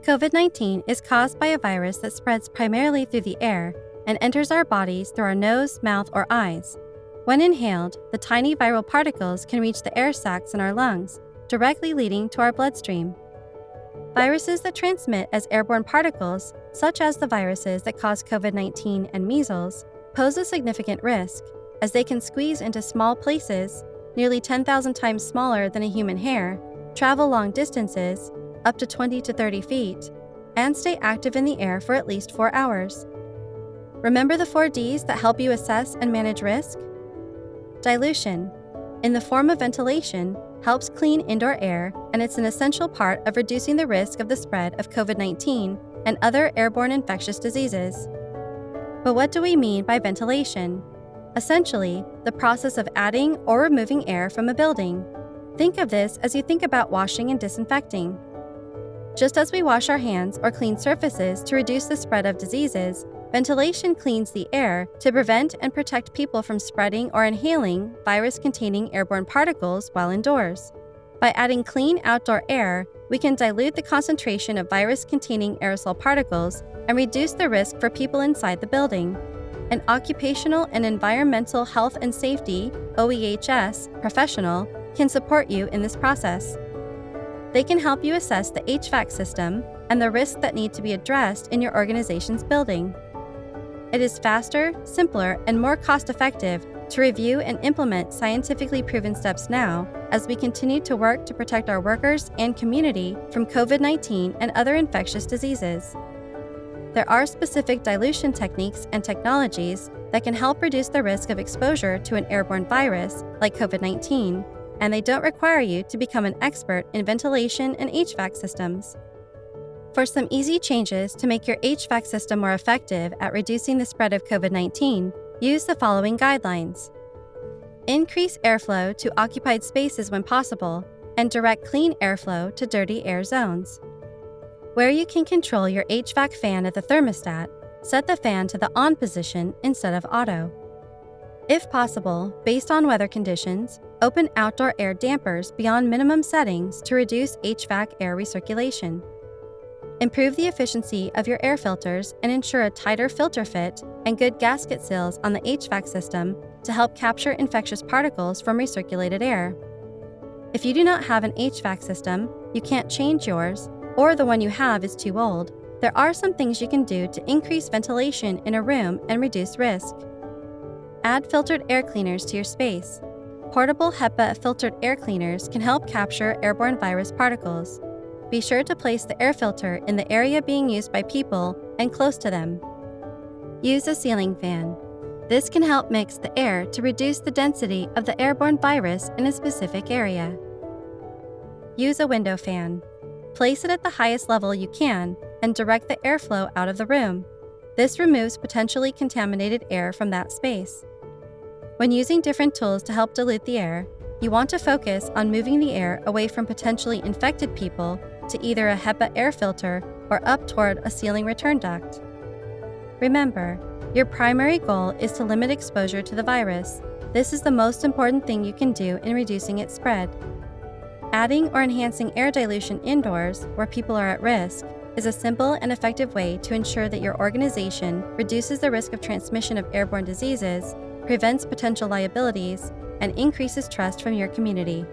COVID-19 is caused by a virus that spreads primarily through the air and enters our bodies through our nose, mouth, or eyes. When inhaled, the tiny viral particles can reach the air sacs in our lungs, directly leading to our bloodstream. Viruses that transmit as airborne particles, such as the viruses that cause COVID-19 and measles, pose a significant risk, as they can squeeze into small places, nearly 10,000 times smaller than a human hair, travel long distances, up to 20 to 30 feet, and stay active in the air for at least 4 hours. Remember the 4 Ds that help you assess and manage risk? Dilution, in the form of ventilation, helps clean indoor air, and it's an essential part of reducing the risk of the spread of COVID-19 and other airborne infectious diseases. But what do we mean by ventilation? Essentially, the process of adding or removing air from a building. Think of this as you think about washing and disinfecting. Just as we wash our hands or clean surfaces to reduce the spread of diseases, ventilation cleans the air to prevent and protect people from spreading or inhaling virus-containing airborne particles while indoors. By adding clean outdoor air, we can dilute the concentration of virus-containing aerosol particles and reduce the risk for people inside the building. An occupational and environmental health and safety (OEHS) professional can support you in this process. They can help you assess the HVAC system and the risks that need to be addressed in your organization's building. It is faster, simpler, and more cost-effective to review and implement scientifically proven steps now as we continue to work to protect our workers and community from COVID-19 and other infectious diseases. There are specific dilution techniques and technologies that can help reduce the risk of exposure to an airborne virus like COVID-19, and they don't require you to become an expert in ventilation and HVAC systems. For some easy changes to make your HVAC system more effective at reducing the spread of COVID-19, use the following guidelines. Increase airflow to occupied spaces when possible, and direct clean airflow to dirty air zones. Where you can control your HVAC fan at the thermostat, set the fan to the on position instead of auto. If possible, based on weather conditions, open outdoor air dampers beyond minimum settings to reduce HVAC air recirculation. Improve the efficiency of your air filters and ensure a tighter filter fit and good gasket seals on the HVAC system to help capture infectious particles from recirculated air. If you do not have an HVAC system, you can't change yours, or the one you have is too old, there are some things you can do to increase ventilation in a room and reduce risk. Add filtered air cleaners to your space. Portable HEPA filtered air cleaners can help capture airborne virus particles. Be sure to place the air filter in the area being used by people and close to them. Use a ceiling fan. This can help mix the air to reduce the density of the airborne virus in a specific area. Use a window fan. Place it at the highest level you can and direct the airflow out of the room. This removes potentially contaminated air from that space. When using different tools to help dilute the air, you want to focus on moving the air away from potentially infected people to either a HEPA air filter or up toward a ceiling return duct. Remember, your primary goal is to limit exposure to the virus. This is the most important thing you can do in reducing its spread. Adding or enhancing air dilution indoors, where people are at risk, is a simple and effective way to ensure that your organization reduces the risk of transmission of airborne diseases, prevents potential liabilities, and increases trust from your community.